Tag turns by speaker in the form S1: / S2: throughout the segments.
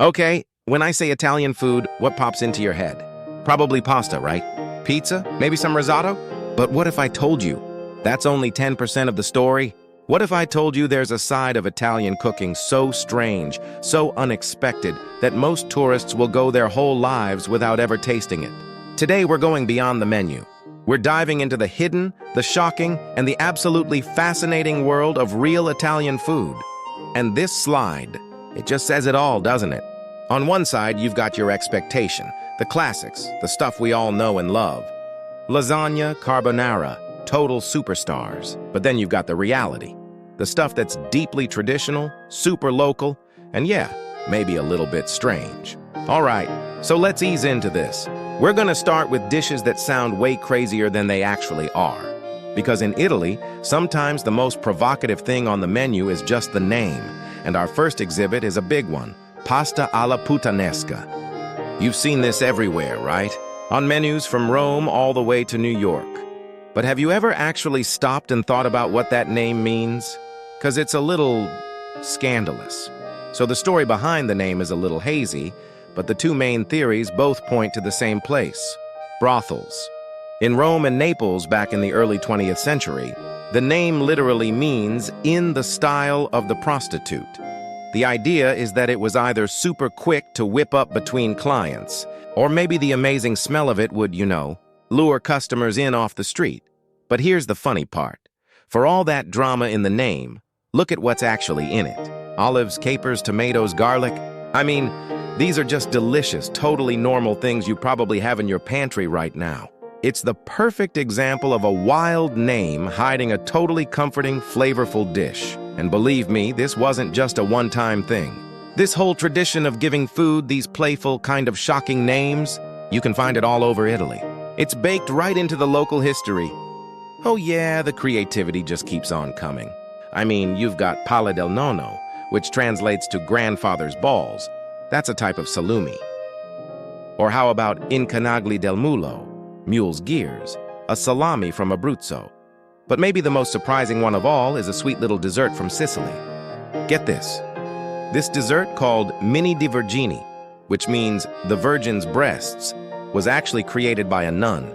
S1: Okay, when I say Italian food, what pops into your head? Probably pasta, right? Pizza? Maybe some risotto? But what if I told you that's only 10% of the story? What if I told you there's a side of Italian cooking so strange, so unexpected, that most tourists will go their whole lives without ever tasting it? Today we're going beyond the menu. We're diving into the hidden, the shocking, and the absolutely fascinating world of real Italian food. And this slide, it just says it all, doesn't it? On one side, you've got your expectation, the classics, the stuff we all know and love. Lasagna, carbonara, total superstars. But then you've got the reality, the stuff that's deeply traditional, super local, and yeah, maybe a little bit strange. All right, so let's ease into this. We're gonna start with dishes that sound way crazier than they actually are. Because in Italy, sometimes the most provocative thing on the menu is just the name. And our first exhibit is a big one, pasta alla Puttanesca. You've seen this everywhere, right? On menus from Rome all the way to New York. But have you ever actually stopped and thought about what that name means? Because it's a little scandalous. So the story behind the name is a little hazy, but the two main theories both point to the same place, brothels. In Rome and Naples back in the early 20th century, the name literally means in the style of the prostitute. The idea is that it was either super quick to whip up between clients, or maybe the amazing smell of it would, lure customers in off the street. But here's the funny part. For all that drama in the name, look at what's actually in it. Olives, capers, tomatoes, garlic. I mean, these are just delicious, totally normal things you probably have in your pantry right now. It's the perfect example of a wild name hiding a totally comforting, flavorful dish. And believe me, this wasn't just a one-time thing. This whole tradition of giving food these playful, kind of shocking names, you can find it all over Italy. It's baked right into the local history. Oh yeah, the creativity just keeps on coming. I mean, you've got palla del nonno, which translates to grandfather's balls. That's a type of salumi. Or how about incanagli del mulo, mule's gears, a salami from Abruzzo. But maybe the most surprising one of all is a sweet little dessert from Sicily. Get this. This dessert, called mini di vergini, which means the virgin's breasts, was actually created by a nun.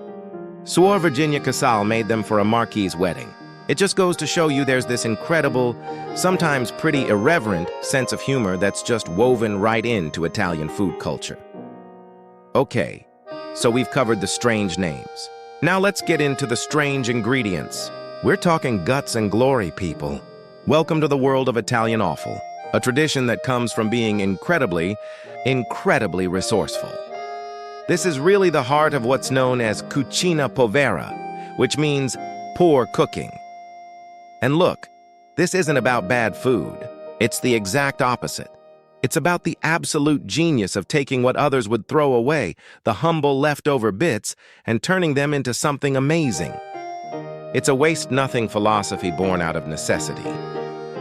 S1: Suor Virginia Casal made them for a marquis's wedding. It just goes to show you there's this incredible, sometimes pretty irreverent sense of humor that's just woven right into Italian food culture. Okay, so we've covered the strange names. Now let's get into the strange ingredients. We're talking guts and glory, people. Welcome to the world of Italian offal, a tradition that comes from being incredibly resourceful. This is really the heart of what's known as Cucina Povera, which means poor cooking. And look, this isn't about bad food. It's the exact opposite. It's about the absolute genius of taking what others would throw away, the humble leftover bits, and turning them into something amazing. It's a waste-nothing philosophy born out of necessity.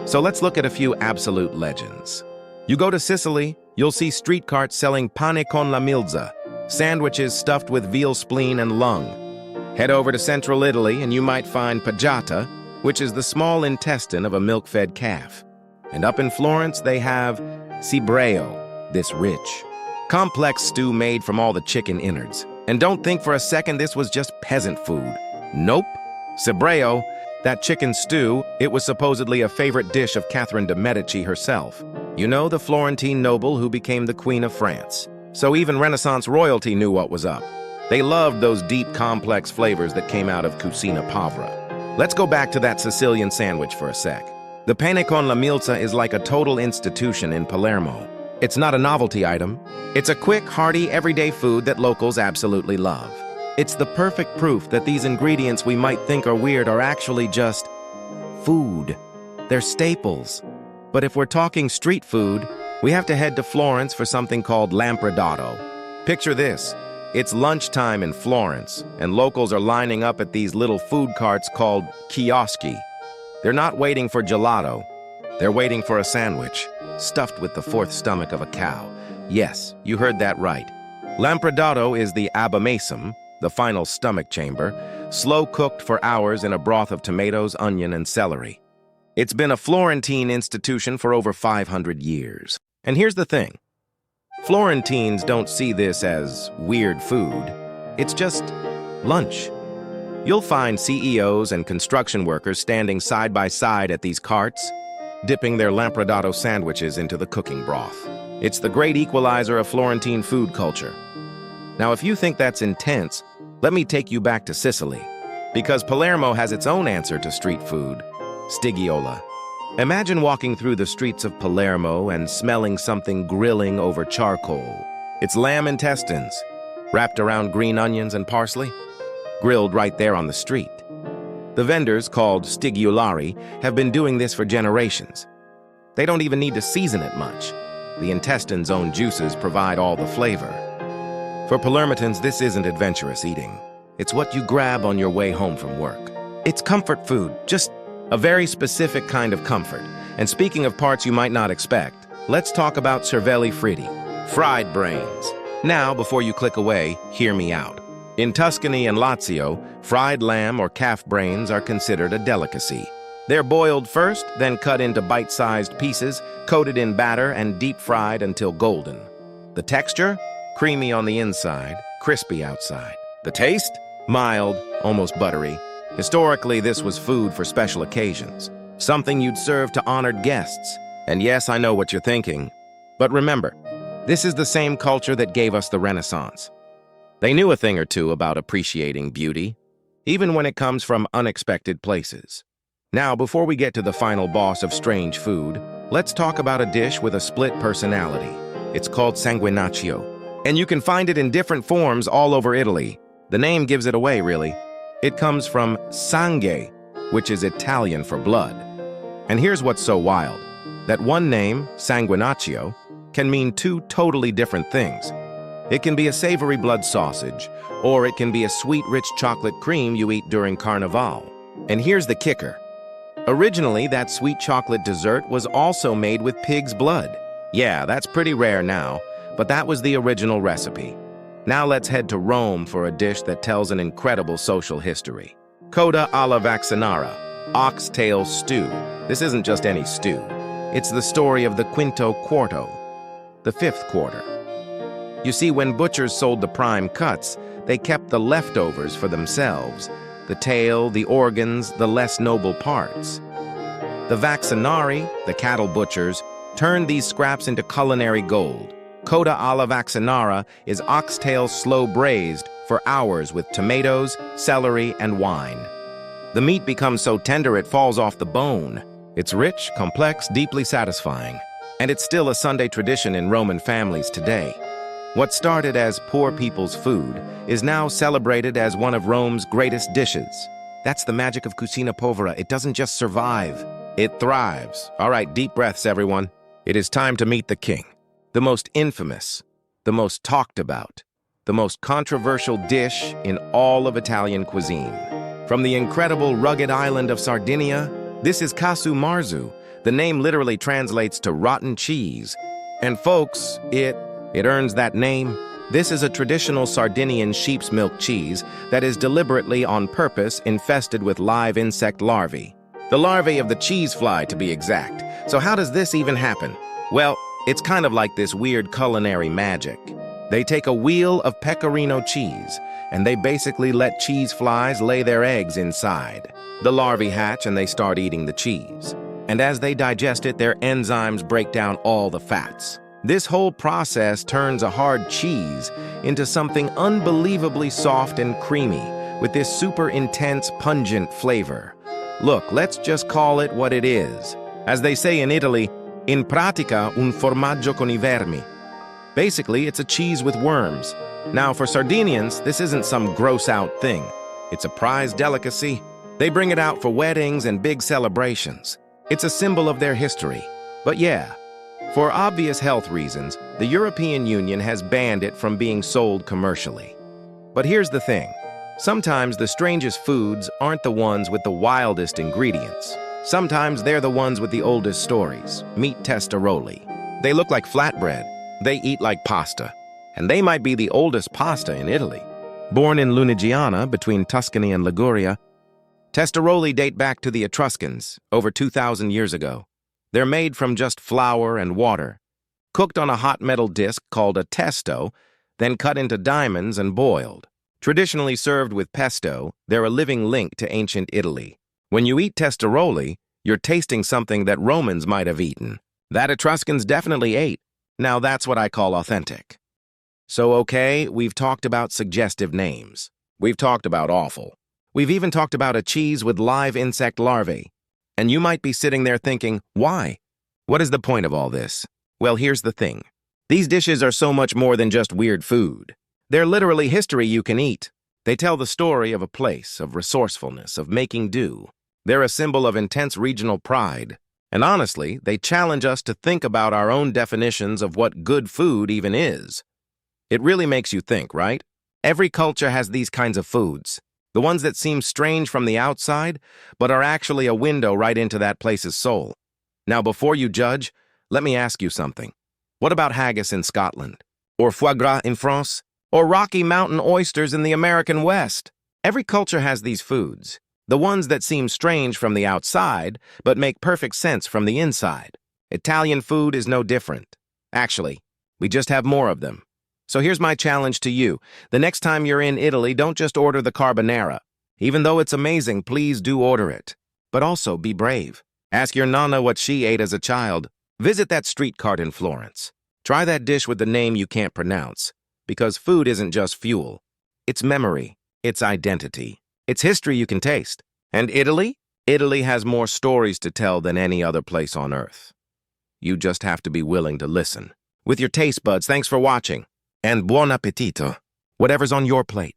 S1: So let's look at a few absolute legends. You go to Sicily, you'll see street carts selling pane con la milza, sandwiches stuffed with veal spleen and lung. Head over to central Italy and you might find paggiata, which is the small intestine of a milk-fed calf. And up in Florence, they have cibreo, this rich, complex stew made from all the chicken innards. And don't think for a second this was just peasant food. Nope. Cibreo, that chicken stew, it was supposedly a favorite dish of Catherine de' Medici herself. You know, the Florentine noble who became the Queen of France. So even Renaissance royalty knew what was up. They loved those deep, complex flavors that came out of Cucina Povera. Let's go back to that Sicilian sandwich for a sec. The pane con la milza is like a total institution in Palermo. It's not a novelty item. It's a quick, hearty, everyday food that locals absolutely love. It's the perfect proof that these ingredients we might think are weird are actually just food. They're staples. But if we're talking street food, we have to head to Florence for something called Lampredotto. Picture this. It's lunchtime in Florence, and locals are lining up at these little food carts called chioschi. They're not waiting for gelato. They're waiting for a sandwich, stuffed with the fourth stomach of a cow. Yes, you heard that right. Lampredotto is the abomasum, the final stomach chamber, slow-cooked for hours in a broth of tomatoes, onion, and celery. It's been a Florentine institution for over 500 years. And here's the thing. Florentines don't see this as weird food. It's just lunch. You'll find CEOs and construction workers standing side by side at these carts, dipping their Lampredotto sandwiches into the cooking broth. It's the great equalizer of Florentine food culture. Now, if you think that's intense, let me take you back to Sicily, because Palermo has its own answer to street food, Stigghiola. Imagine walking through the streets of Palermo and smelling something grilling over charcoal. It's lamb intestines, wrapped around green onions and parsley, grilled right there on the street. The vendors, called Stiggiolari, have been doing this for generations. They don't even need to season it much. The intestine's own juices provide all the flavor. For Palermitans, this isn't adventurous eating. It's what you grab on your way home from work. It's comfort food, just a very specific kind of comfort. And speaking of parts you might not expect, let's talk about cervelli fritti, fried brains. Now, before you click away, hear me out. In Tuscany and Lazio, fried lamb or calf brains are considered a delicacy. They're boiled first, then cut into bite-sized pieces, coated in batter and deep-fried until golden. The texture? Creamy on the inside, crispy outside. The taste? Mild, almost buttery. Historically, this was food for special occasions, something you'd serve to honored guests. And yes, I know what you're thinking. But remember, this is the same culture that gave us the Renaissance. They knew a thing or two about appreciating beauty, even when it comes from unexpected places. Now, before we get to the final boss of strange food, let's talk about a dish with a split personality. It's called sanguinaccio, and you can find it in different forms all over Italy. The name gives it away, really. It comes from sangue, which is Italian for blood. And here's what's so wild. That one name, sanguinaccio, can mean two totally different things. It can be a savory blood sausage, or it can be a sweet, rich chocolate cream you eat during Carnival. And here's the kicker. Originally, that sweet chocolate dessert was also made with pig's blood. Yeah, that's pretty rare now, but that was the original recipe. Now let's head to Rome for a dish that tells an incredible social history. Coda alla Vaccinara, oxtail stew. This isn't just any stew. It's the story of the quinto quarto, the fifth quarter. You see, when butchers sold the prime cuts, they kept the leftovers for themselves, the tail, the organs, the less noble parts. The Vaccinari, the cattle butchers, turned these scraps into culinary gold. Coda alla Vaccinara is oxtail slow braised for hours with tomatoes, celery, and wine. The meat becomes so tender it falls off the bone. It's rich, complex, deeply satisfying. And it's still a Sunday tradition in Roman families today. What started as poor people's food is now celebrated as one of Rome's greatest dishes. That's the magic of Cucina Povera. It doesn't just survive, it thrives. All right, deep breaths, everyone. It is time to meet the king. The most infamous, the most talked about, the most controversial dish in all of Italian cuisine. From the incredible rugged island of Sardinia, this is Casu Marzu. The name literally translates to rotten cheese. And folks, it earns that name. This is a traditional Sardinian sheep's milk cheese that is deliberately on purpose infested with live insect larvae. The larvae of the cheese fly, to be exact. So how does this even happen? Well, it's kind of like this weird culinary magic. They take a wheel of pecorino cheese, and they basically let cheese flies lay their eggs inside. The larvae hatch and they start eating the cheese. And as they digest it, their enzymes break down all the fats. This whole process turns a hard cheese into something unbelievably soft and creamy, with this super intense, pungent flavor. Look, let's just call it what it is. As they say in Italy, in pratica un formaggio con I vermi. Basically, it's a cheese with worms. Now, for Sardinians, this isn't some gross-out thing. It's a prized delicacy. They bring it out for weddings and big celebrations. It's a symbol of their history. But yeah, for obvious health reasons, the European Union has banned it from being sold commercially. But here's the thing. Sometimes the strangest foods aren't the ones with the wildest ingredients. Sometimes they're the ones with the oldest stories. Meet Testaroli. They look like flatbread. They eat like pasta. And they might be the oldest pasta in Italy. Born in Lunigiana, between Tuscany and Liguria, Testaroli date back to the Etruscans, over 2,000 years ago. They're made from just flour and water. cooked on a hot metal disc called a testo, then cut into diamonds and boiled. Traditionally served with pesto, they're a living link to ancient Italy. When you eat testaroli, you're tasting something that Romans might have eaten, that Etruscans definitely ate. Now that's what I call authentic. So okay, we've talked about suggestive names. We've talked about offal. We've even talked about a cheese with live insect larvae. And you might be sitting there thinking, why? What is the point of all this? Well, here's the thing. These dishes are so much more than just weird food. They're literally history you can eat. They tell the story of a place, of resourcefulness, of making do. They're a symbol of intense regional pride. And honestly, they challenge us to think about our own definitions of what good food even is. It really makes you think, right? Every culture has these kinds of foods. The ones that seem strange from the outside, but are actually a window right into that place's soul. Now, before you judge, let me ask you something. What about haggis in Scotland? Or foie gras in France? Or Rocky Mountain oysters in the American West? Every culture has these foods. The ones that seem strange from the outside, but make perfect sense from the inside. Italian food is no different. Actually, we just have more of them. So here's my challenge to you. The next time you're in Italy, don't just order the carbonara. Even though it's amazing, please do order it. But also be brave. Ask your nonna what she ate as a child. Visit that street cart in Florence. Try that dish with the name you can't pronounce. Because food isn't just fuel. It's memory. It's identity. It's history you can taste. And Italy? Italy has more stories to tell than any other place on earth. You just have to be willing to listen. With your taste buds, thanks for watching. And buon appetito, whatever's on your plate.